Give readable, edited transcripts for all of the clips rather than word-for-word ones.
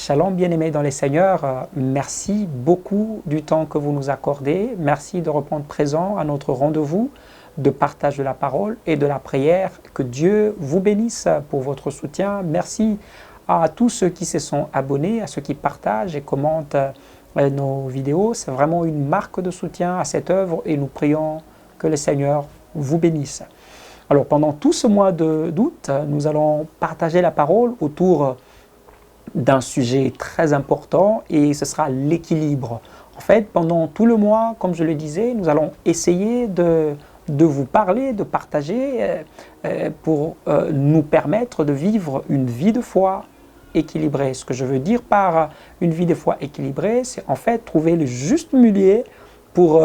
Shalom bien-aimés dans les Seigneurs, merci beaucoup du temps que vous nous accordez. Merci de reprendre présent à notre rendez-vous de partage de la parole et de la prière. Que Dieu vous bénisse pour votre soutien. Merci à tous ceux qui se sont abonnés, à ceux qui partagent et commentent nos vidéos. C'est vraiment une marque de soutien à cette œuvre et nous prions que le Seigneur vous bénisse. Alors pendant tout ce mois d'août, nous allons partager la parole autour d'un sujet très important et ce sera l'équilibre. En fait, pendant tout le mois, comme je le disais, nous allons essayer de vous parler, de partager pour nous permettre de vivre une vie de foi équilibrée. Ce que je veux dire par une vie de foi équilibrée, c'est en fait trouver le juste milieu pour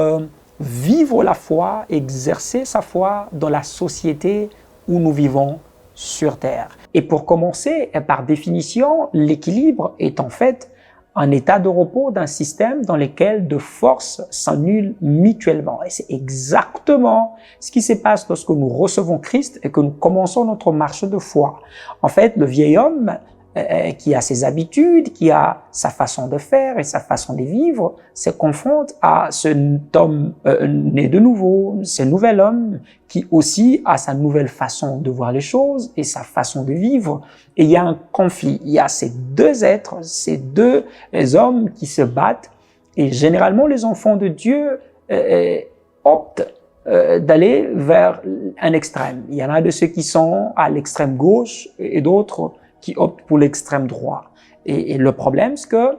vivre la foi, exercer sa foi dans la société où nous vivons sur Terre. Et pour commencer, par définition, l'équilibre est en fait un état de repos d'un système dans lequel deux forces s'annulent mutuellement. Et c'est exactement ce qui se passe lorsque nous recevons Christ et que nous commençons notre marche de foi. En fait, le vieil homme qui a ses habitudes, qui a sa façon de faire et sa façon de vivre, se confronte à cet homme né de nouveau, ce nouvel homme qui aussi a sa nouvelle façon de voir les choses et sa façon de vivre. Et il y a un conflit, il y a ces deux êtres, ces deux hommes qui se battent. Et généralement, les enfants de Dieu optent d'aller vers un extrême. Il y en a de ceux qui sont à l'extrême gauche et d'autres qui optent pour l'extrême droit. Et le problème, c'est que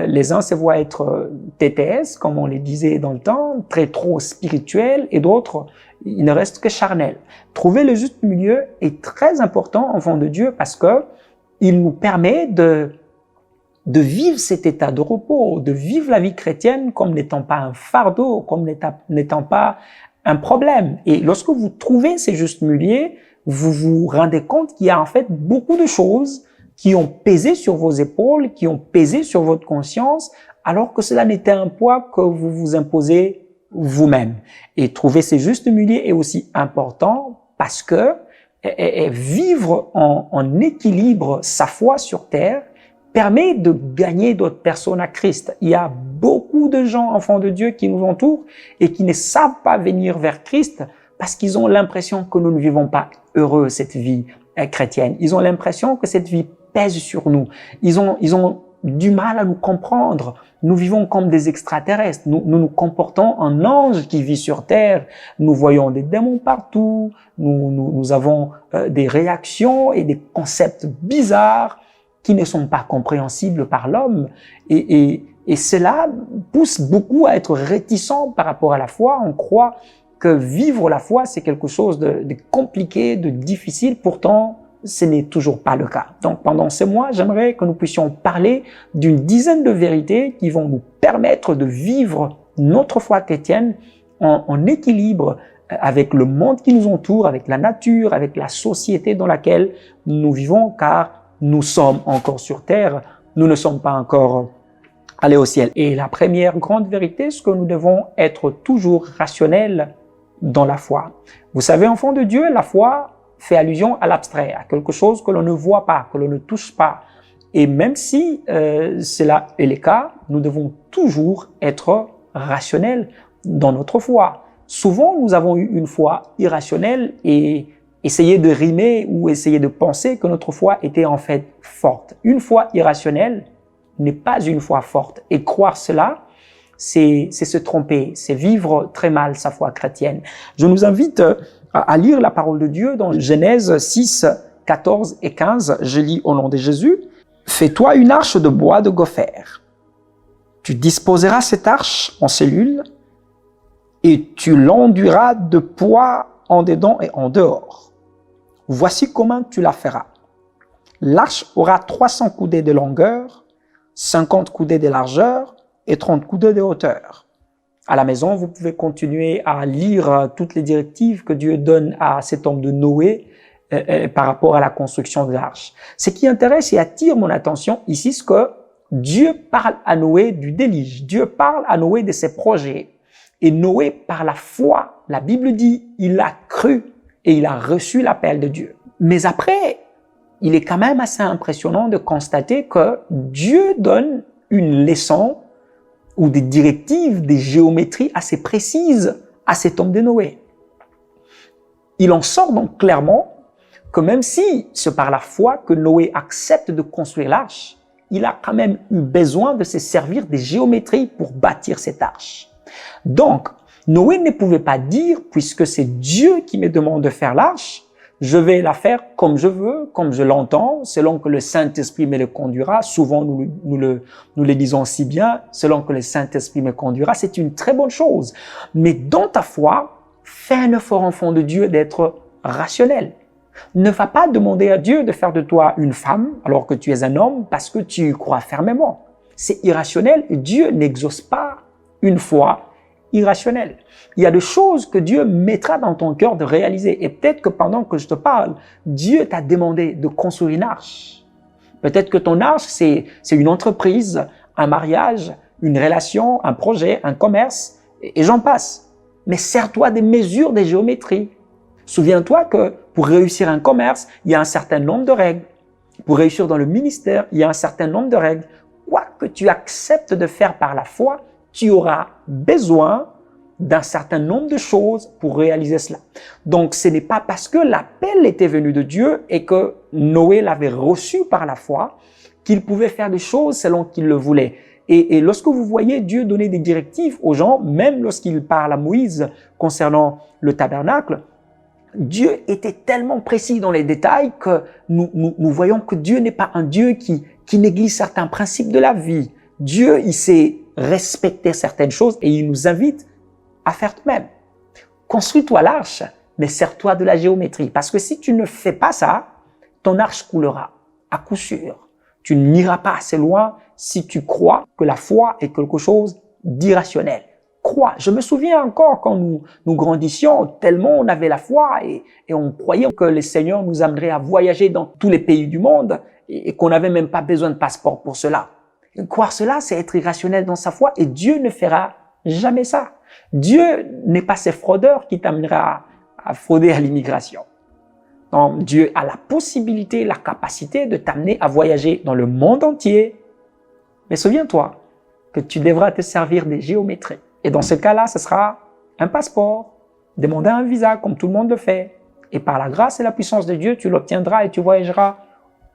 les uns se voient être TTS, comme on les disait dans le temps, très trop spirituels, et d'autres, ils ne restent que charnels. Trouver le juste milieu est très important, enfant de Dieu, parce que il nous permet de vivre cet état de repos, de vivre la vie chrétienne comme n'étant pas un fardeau, comme n'étant pas un problème. Et lorsque vous trouvez ces justes milieux, vous vous rendez compte qu'il y a en fait beaucoup de choses qui ont pesé sur vos épaules, qui ont pesé sur votre conscience, alors que cela n'était un poids que vous vous imposez vous-même. Et trouver ces justes milieux est aussi important parce que vivre en équilibre sa foi sur terre permet de gagner d'autres personnes à Christ. Il y a beaucoup de gens, enfants de Dieu, qui nous entourent et qui ne savent pas venir vers Christ parce qu'ils ont l'impression que nous ne vivons pas heureux cette vie chrétienne. Ils ont l'impression que cette vie pèse sur nous. Ils ont du mal à nous comprendre. Nous vivons comme des extraterrestres. Nous nous comportons en ange qui vit sur terre. Nous voyons des démons partout. Nous avons des réactions et des concepts bizarres qui ne sont pas compréhensibles par l'homme. Et cela pousse beaucoup à être réticents par rapport à la foi. On croit que vivre la foi, c'est quelque chose de compliqué, de difficile. Pourtant, ce n'est toujours pas le cas. Donc, pendant ce mois, j'aimerais que nous puissions parler d'une dizaine de vérités qui vont nous permettre de vivre notre foi chrétienne en équilibre avec le monde qui nous entoure, avec la nature, avec la société dans laquelle nous vivons, car nous sommes encore sur terre, nous ne sommes pas encore allés au ciel. Et la première grande vérité, c'est que nous devons être toujours rationnels dans la foi. Vous savez, enfant de Dieu, la foi fait allusion à l'abstrait, à quelque chose que l'on ne voit pas, que l'on ne touche pas. Et même si cela est le cas, nous devons toujours être rationnels dans notre foi. Souvent, nous avons eu une foi irrationnelle et essayer de rimer ou essayer de penser que notre foi était en fait forte. Une foi irrationnelle n'est pas une foi forte. Et croire cela, c'est se tromper, c'est vivre très mal sa foi chrétienne. Je nous invite à lire la parole de Dieu dans Genèse 6, 14 et 15. Je lis au nom de Jésus. « Fais-toi une arche de bois de gopher. Tu disposeras cette arche en cellules et tu l'enduiras de poids en dedans et en dehors. Voici comment tu la feras. L'arche aura 300 coudées de longueur, 50 coudées de largeur et 30 coudées de hauteur. » À la maison, vous pouvez continuer à lire toutes les directives que Dieu donne à cet homme de Noé par rapport à la construction de l'arche. Ce qui intéresse et attire mon attention ici, c'est que Dieu parle à Noé du déluge. Dieu parle à Noé de ses projets. Et Noé, par la foi, la Bible dit, il a cru et il a reçu l'appel de Dieu. Mais après, il est quand même assez impressionnant de constater que Dieu donne une leçon ou des directives, des géométries assez précises à cet homme de Noé. Il en sort donc clairement que même si c'est par la foi que Noé accepte de construire l'arche, il a quand même eu besoin de se servir des géométries pour bâtir cette arche. Donc, Noé ne pouvait pas dire, puisque c'est Dieu qui me demande de faire l'arche, je vais la faire comme je veux, comme je l'entends, selon que le Saint-Esprit me le conduira. Souvent, nous le disons si bien, selon que le Saint-Esprit me conduira. C'est une très bonne chose. Mais dans ta foi, fais un effort, enfant de Dieu, d'être rationnel. Ne va pas demander à Dieu de faire de toi une femme alors que tu es un homme parce que tu crois fermement. C'est irrationnel et Dieu n'exauce pas une foi irrationnelle. Il y a des choses que Dieu mettra dans ton cœur de réaliser. Et peut-être que pendant que je te parle, Dieu t'a demandé de construire une arche. Peut-être que ton arche, c'est une entreprise, un mariage, une relation, un projet, un commerce, et j'en passe. Mais sers-toi des mesures, des géométries. Souviens-toi que pour réussir un commerce, il y a un certain nombre de règles. Pour réussir dans le ministère, il y a un certain nombre de règles. Quoi que tu acceptes de faire par la foi, tu auras besoin d'un certain nombre de choses pour réaliser cela. Donc, ce n'est pas parce que l'appel était venu de Dieu et que Noé l'avait reçu par la foi qu'il pouvait faire des choses selon qu'il le voulait. Et lorsque vous voyez Dieu donner des directives aux gens, même lorsqu'il parle à Moïse concernant le tabernacle, Dieu était tellement précis dans les détails que nous voyons que Dieu n'est pas un Dieu qui néglige certains principes de la vie. Dieu, il sait respecter certaines choses et il nous invite à faire de même. Construis-toi l'arche, mais sers-toi de la géométrie. Parce que si tu ne fais pas ça, ton arche coulera, à coup sûr. Tu n'iras pas assez loin si tu crois que la foi est quelque chose d'irrationnel. Crois. Je me souviens encore quand nous grandissions, tellement on avait la foi et on croyait que le Seigneur nous amènerait à voyager dans tous les pays du monde et qu'on n'avait même pas besoin de passeport pour cela. Et croire cela, c'est être irrationnel dans sa foi et Dieu ne fera jamais ça. Dieu n'est pas ce fraudeur qui t'amènera à frauder à l'immigration. Non, Dieu a la possibilité, la capacité de t'amener à voyager dans le monde entier. Mais souviens-toi que tu devras te servir des géométries. Et dans ce cas-là, ce sera un passeport, demander un visa comme tout le monde le fait. Et par la grâce et la puissance de Dieu, tu l'obtiendras et tu voyageras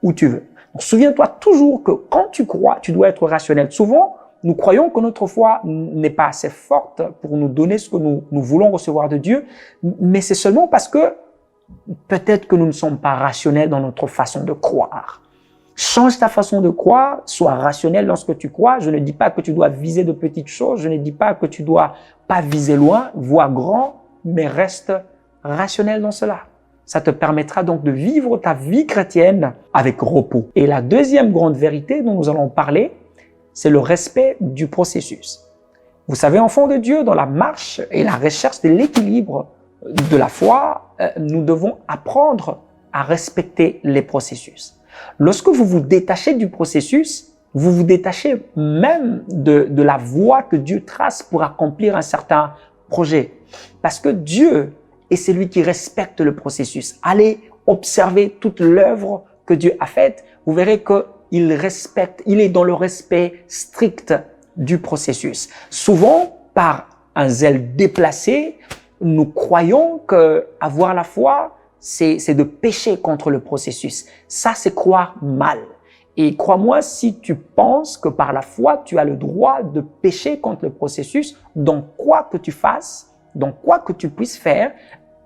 où tu veux. Donc, souviens-toi toujours que quand tu crois, tu dois être rationnel. Souvent, nous croyons que notre foi n'est pas assez forte pour nous donner ce que nous voulons recevoir de Dieu, mais c'est seulement parce que peut-être que nous ne sommes pas rationnels dans notre façon de croire. Change ta façon de croire, sois rationnel dans ce que tu crois. Je ne dis pas que tu dois viser de petites choses, je ne dis pas que tu dois pas viser loin, vois grand, mais reste rationnel dans cela. Ça te permettra donc de vivre ta vie chrétienne avec repos. Et la deuxième grande vérité dont nous allons parler, c'est le respect du processus. Vous savez, enfants de Dieu, dans la marche et la recherche de l'équilibre de la foi, nous devons apprendre à respecter les processus. Lorsque vous vous détachez du processus, vous vous détachez même de la voie que Dieu trace pour accomplir un certain projet. Parce que Dieu est celui qui respecte le processus. Allez observer toute l'œuvre que Dieu a faite. Vous verrez qu'il respecte, il est dans le respect strict du processus. Souvent, par un zèle déplacé, nous croyons que avoir la foi, c'est de pécher contre le processus. Ça, c'est croire mal. Et crois-moi, si tu penses que par la foi, tu as le droit de pécher contre le processus, dans quoi que tu fasses, dans quoi que tu puisses faire,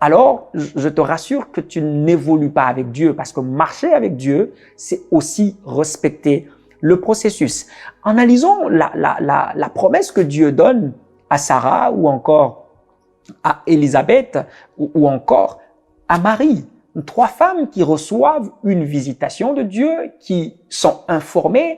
alors je te rassure que tu n'évolues pas avec Dieu, parce que marcher avec Dieu, c'est aussi respecter le processus. Analysons la promesse que Dieu donne à Sarah ou encore à Élisabeth ou encore à Marie. 3 femmes qui reçoivent une visitation de Dieu, qui sont informées,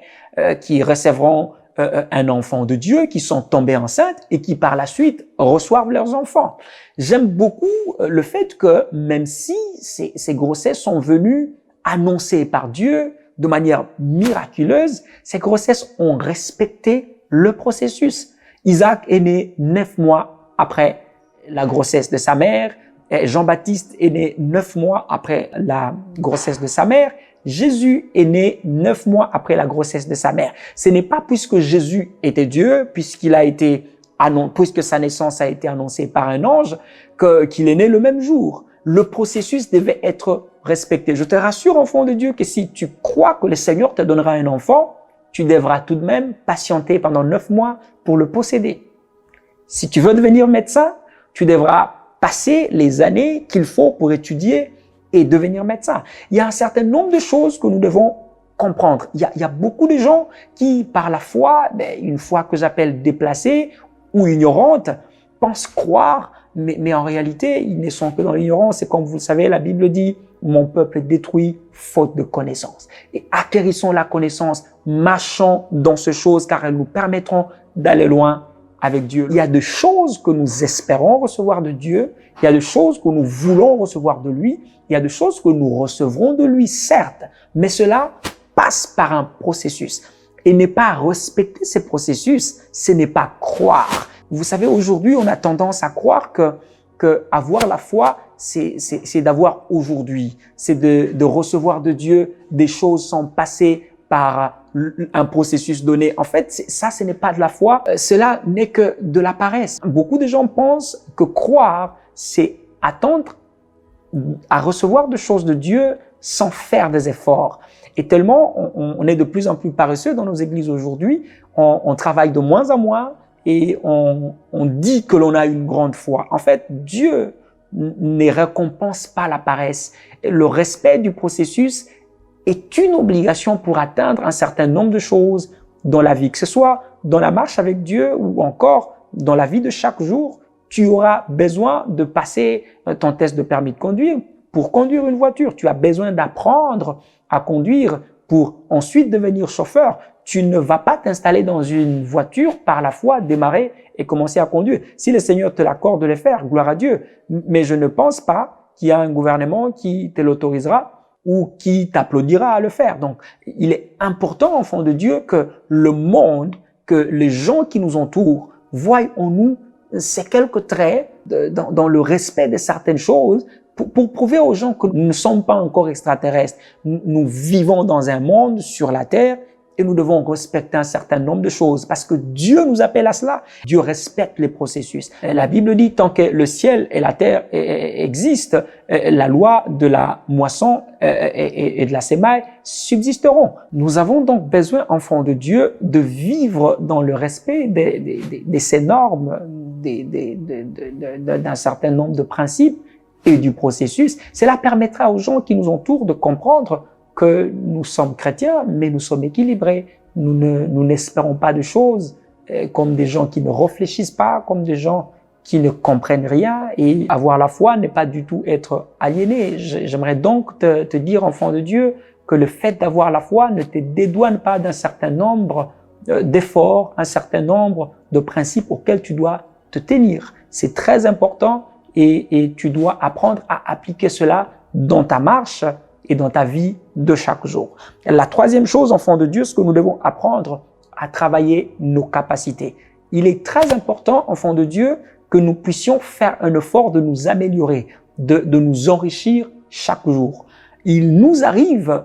qui recevront un enfant de Dieu, qui sont tombées enceintes et qui par la suite reçoivent leurs enfants. J'aime beaucoup le fait que même si ces grossesses sont venues annoncées par Dieu de manière miraculeuse, ces grossesses ont respecté le processus. Isaac est né 9 mois après la grossesse de sa mère. Jean-Baptiste est né 9 mois après la grossesse de sa mère. Jésus est né 9 mois après la grossesse de sa mère. Ce n'est pas puisque Jésus était Dieu, puisque sa naissance a été annoncée par un ange, qu'il est né le même jour. Le processus devait être respecté. Je te rassure, enfant de Dieu, que si tu crois que le Seigneur te donnera un enfant, tu devras tout de même patienter pendant 9 mois pour le posséder. Si tu veux devenir médecin, tu devras passer les années qu'il faut pour étudier et devenir médecin. Il y a un certain nombre de choses que nous devons comprendre. Il y a beaucoup de gens qui, par la foi, une foi que j'appelle déplacée ou ignorante, pensent croire, mais en réalité, ils ne sont que dans l'ignorance. Et comme vous le savez, la Bible dit, mon peuple est détruit faute de connaissance. Et acquérissons la connaissance, marchons dans ces choses, car elles nous permettront d'aller loin avec Dieu. Il y a des choses que nous espérons recevoir de Dieu, il y a des choses que nous voulons recevoir de lui, il y a des choses que nous recevrons de lui, certes, mais cela passe par un processus. Et ne pas respecter ces processus, ce n'est pas croire. Vous savez, aujourd'hui, on a tendance à croire que avoir la foi, c'est d'avoir aujourd'hui, c'est de recevoir de Dieu des choses sans passer par un processus donné. En fait, ça, ce n'est pas de la foi, cela n'est que de la paresse. Beaucoup de gens pensent que croire, c'est attendre à recevoir des choses de Dieu sans faire des efforts. Et tellement, on est de plus en plus paresseux dans nos églises aujourd'hui, on travaille de moins en moins et on dit que l'on a une grande foi. En fait, Dieu ne récompense pas la paresse. Le respect du processus est une obligation pour atteindre un certain nombre de choses dans la vie, que ce soit dans la marche avec Dieu ou encore dans la vie de chaque jour. Tu auras besoin de passer ton test de permis de conduire pour conduire une voiture. Tu as besoin d'apprendre à conduire pour ensuite devenir chauffeur. Tu ne vas pas t'installer dans une voiture par la foi, démarrer et commencer à conduire. Si le Seigneur te l'accorde de le faire, gloire à Dieu. Mais je ne pense pas qu'il y a un gouvernement qui te l'autorisera ou qui t'applaudira à le faire. Donc, il est important, enfant de Dieu, que le monde, que les gens qui nous entourent voient en nous ces quelques traits dans le respect de certaines choses pour prouver aux gens que nous ne sommes pas encore extraterrestres. Nous vivons dans un monde sur la terre et nous devons respecter un certain nombre de choses parce que Dieu nous appelle à cela. Dieu respecte les processus. La Bible dit tant que le ciel et la terre existent, la loi de la moisson et de la semaille subsisteront. Nous avons donc besoin, enfants de Dieu, de vivre dans le respect de ces normes, d'un certain nombre de principes et du processus. Cela permettra aux gens qui nous entourent de comprendre que nous sommes chrétiens, mais nous sommes équilibrés. Nous n'espérons pas de choses comme des gens qui ne réfléchissent pas, comme des gens qui ne comprennent rien. Et avoir la foi n'est pas du tout être aliéné. J'aimerais donc te dire, enfant de Dieu, que le fait d'avoir la foi ne te dédouane pas d'un certain nombre d'efforts, un certain nombre de principes auxquels tu dois te tenir. C'est très important et tu dois apprendre à appliquer cela dans ta marche et dans ta vie de chaque jour. La troisième chose, enfant de Dieu, c'est que nous devons apprendre à travailler nos capacités. Il est très important, enfant de Dieu, que nous puissions faire un effort de nous améliorer, de nous enrichir chaque jour. Il nous arrive,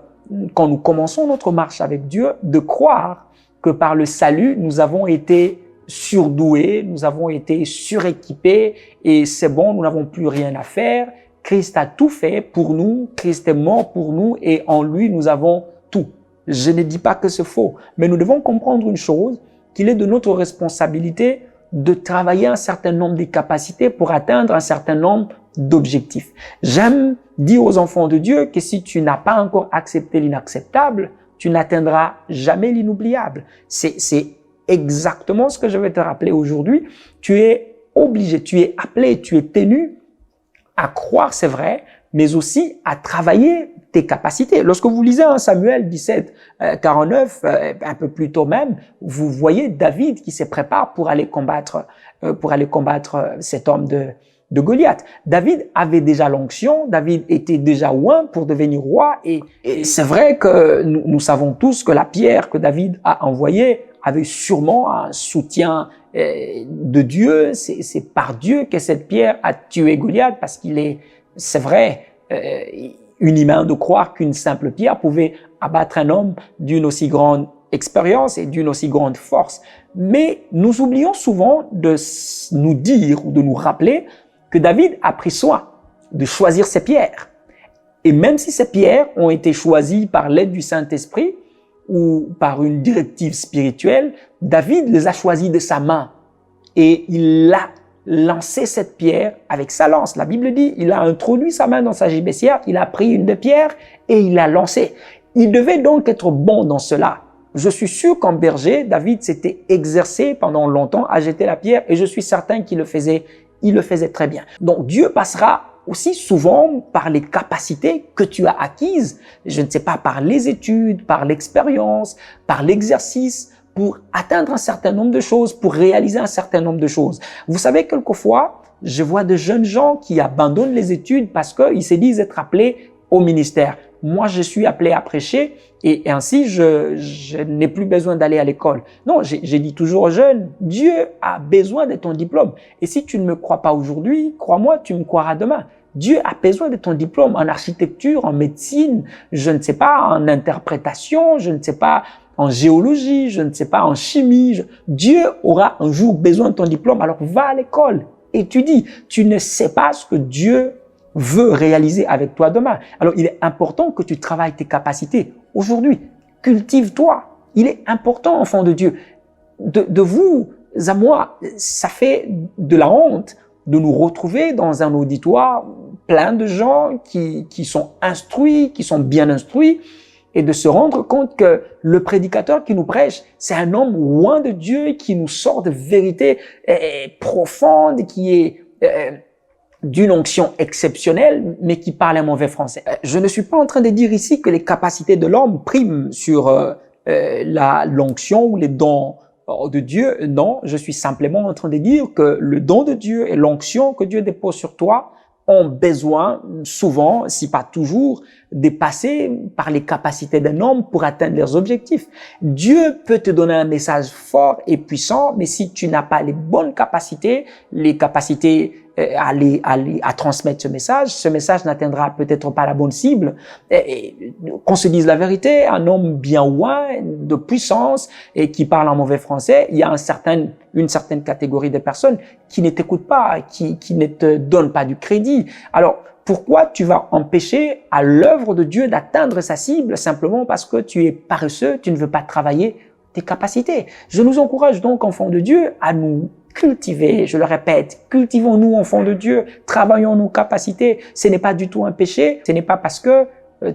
quand nous commençons notre marche avec Dieu, de croire que par le salut, nous avons été surdoués, nous avons été suréquipés et c'est bon, nous n'avons plus rien à faire. Christ a tout fait pour nous, Christ est mort pour nous et en lui, nous avons tout. Je ne dis pas que c'est faux, mais nous devons comprendre une chose, qu'il est de notre responsabilité de travailler un certain nombre de capacités pour atteindre un certain nombre d'objectifs. J'aime dire aux enfants de Dieu que si tu n'as pas encore accepté l'inacceptable, tu n'atteindras jamais l'inoubliable. C'est exactement ce que je vais te rappeler aujourd'hui. Tu es obligé, tu es appelé, tu es tenu à croire, c'est vrai, mais aussi à travailler tes capacités. Lorsque vous lisez 1 Samuel 17, 49, un peu plus tôt même, vous voyez David qui se prépare pour aller combattre cet homme de Goliath. David avait déjà l'onction, David était déjà oint pour devenir roi et c'est vrai que nous savons tous que la pierre que David a envoyée avait sûrement un soutien de Dieu. C'est par Dieu que cette pierre a tué Goliath parce c'est vrai, inhumain de croire qu'une simple pierre pouvait abattre un homme d'une aussi grande expérience et d'une aussi grande force. Mais nous oublions souvent de nous dire ou de nous rappeler que David a pris soin de choisir ses pierres. Et même si ces pierres ont été choisies par l'aide du Saint-Esprit ou par une directive spirituelle, David les a choisies de sa main. Et il a lancé cette pierre avec sa lance. La Bible dit, il a introduit sa main dans sa gibecière, il a pris une des pierres et il l'a lancée. Il devait donc être bon dans cela. Je suis sûr qu'en berger, David s'était exercé pendant longtemps à jeter la pierre et je suis certain qu'il le faisait très bien. Donc Dieu passera aussi souvent par les capacités que tu as acquises, je ne sais pas, par les études, par l'expérience, par l'exercice, pour atteindre un certain nombre de choses, pour réaliser un certain nombre de choses. Vous savez, quelquefois, je vois de jeunes gens qui abandonnent les études parce qu'ils se disent être appelés au ministère. Moi, je suis appelé à prêcher et ainsi, je n'ai plus besoin d'aller à l'école. Non, j'ai dit toujours aux jeunes, Dieu a besoin de ton diplôme. Et si tu ne me crois pas aujourd'hui, crois-moi, tu me croiras demain. Dieu a besoin de ton diplôme en architecture, en médecine, je ne sais pas, en interprétation, je ne sais pas, en géologie, je ne sais pas, en chimie. Dieu aura un jour besoin de ton diplôme, alors va à l'école, étudie. Tu ne sais pas ce que Dieu veut réaliser avec toi demain. Alors, il est important que tu travailles tes capacités aujourd'hui. Cultive-toi. Il est important, enfant de Dieu. De vous à moi, ça fait de la honte de nous retrouver dans un auditoire plein de gens qui sont instruits, qui sont bien instruits, et de se rendre compte que le prédicateur qui nous prêche, c'est un homme loin de Dieu qui nous sort de vérités profondes, qui est d'une onction exceptionnelle, mais qui parle un mauvais français. Je ne suis pas en train de dire ici que les capacités de l'homme priment sur l'onction ou les dons de Dieu. Non, je suis simplement en train de dire que le don de Dieu et l'onction que Dieu dépose sur toi ont besoin, souvent, si pas toujours, de passer par les capacités d'un homme pour atteindre leurs objectifs. Dieu peut te donner un message fort et puissant, mais si tu n'as pas les bonnes capacités, les capacités à transmettre ce message n'atteindra peut-être pas la bonne cible. Qu'on se dise la vérité, un homme bien loin de puissance et qui parle en mauvais français, il y a une certaine catégorie de personnes qui ne t'écoutent pas, qui ne te donnent pas du crédit. Alors, pourquoi tu vas empêcher à l'œuvre de Dieu d'atteindre sa cible simplement parce que tu es paresseux, tu ne veux pas travailler tes capacités? Je nous encourage donc, enfants de Dieu, à nous cultiver, je le répète, cultivons-nous, enfants de Dieu, travaillons nos capacités. Ce n'est pas du tout un péché, ce n'est pas parce que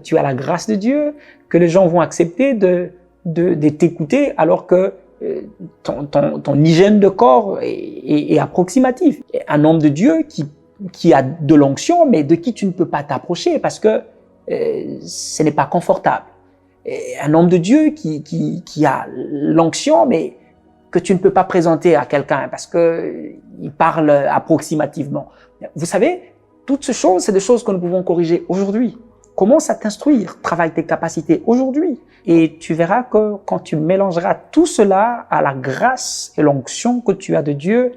tu as la grâce de Dieu que les gens vont accepter de t'écouter alors que ton hygiène de corps est approximatif. Un homme de Dieu qui a de l'onction, mais de qui tu ne peux pas t'approcher parce que ce n'est pas confortable. Un homme de Dieu qui a l'onction, mais que tu ne peux pas présenter à quelqu'un parce que il parle approximativement. Vous savez, toutes ces choses, c'est des choses que nous pouvons corriger aujourd'hui. Commence à t'instruire, travaille tes capacités aujourd'hui. Et tu verras que quand tu mélangeras tout cela à la grâce et l'onction que tu as de Dieu,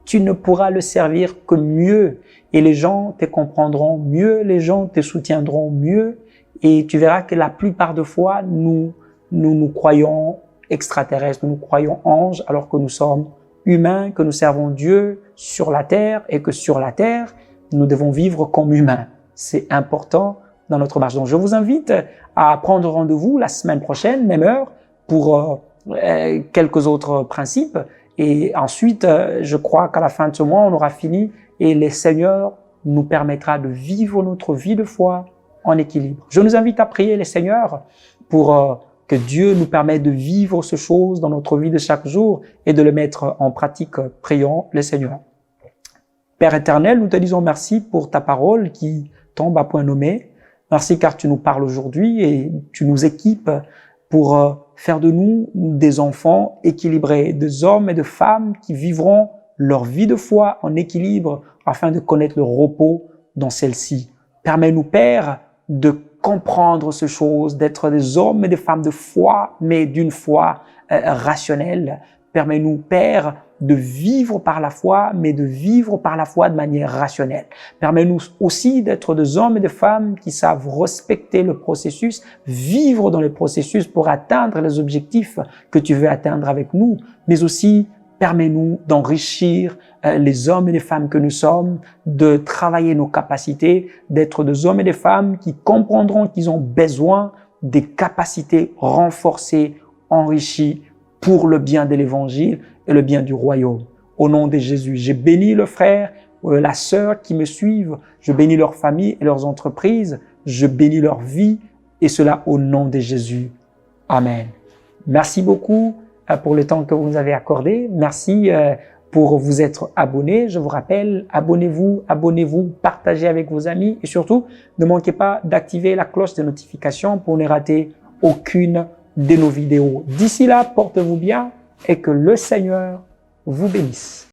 tu ne pourras le servir que mieux. Et les gens te comprendront mieux, les gens te soutiendront mieux. Et tu verras que la plupart de fois, nous croyons extraterrestres, nous croyons anges, alors que nous sommes humains, que nous servons Dieu sur la terre et que sur la terre, nous devons vivre comme humains. C'est important dans notre marche. Donc, je vous invite à prendre rendez-vous la semaine prochaine, même heure, pour quelques autres principes. Et ensuite, je crois qu'à la fin de ce mois, on aura fini et le Seigneur nous permettra de vivre notre vie de foi en équilibre. Je nous invite à prier le Seigneur pour que Dieu nous permette de vivre ces choses dans notre vie de chaque jour et de le mettre en pratique. Prions le Seigneur. Père éternel, nous te disons merci pour ta parole qui tombe à point nommé. Merci car tu nous parles aujourd'hui et tu nous équipes pour faire de nous des enfants équilibrés, des hommes et des femmes qui vivront leur vie de foi en équilibre afin de connaître le repos dans celle-ci. Permets-nous, Père, de comprendre ces choses, d'être des hommes et des femmes de foi, mais d'une foi rationnelle. Permets-nous, Père, de vivre par la foi, mais de vivre par la foi de manière rationnelle. Permets-nous aussi d'être des hommes et des femmes qui savent respecter le processus, vivre dans le processus pour atteindre les objectifs que tu veux atteindre avec nous, mais aussi permets-nous d'enrichir les hommes et les femmes que nous sommes, de travailler nos capacités, d'être des hommes et des femmes qui comprendront qu'ils ont besoin des capacités renforcées, enrichies pour le bien de l'Évangile et le bien du royaume. Au nom de Jésus, j'ai béni le frère, la sœur qui me suivent, je bénis leur famille et leurs entreprises, je bénis leur vie, et cela au nom de Jésus. Amen. Merci beaucoup pour le temps que vous nous avez accordé. Merci pour vous être abonnés. Je vous rappelle, abonnez-vous, partagez avec vos amis et surtout, ne manquez pas d'activer la cloche de notification pour ne rater aucune de nos vidéos. D'ici là, portez-vous bien et que le Seigneur vous bénisse.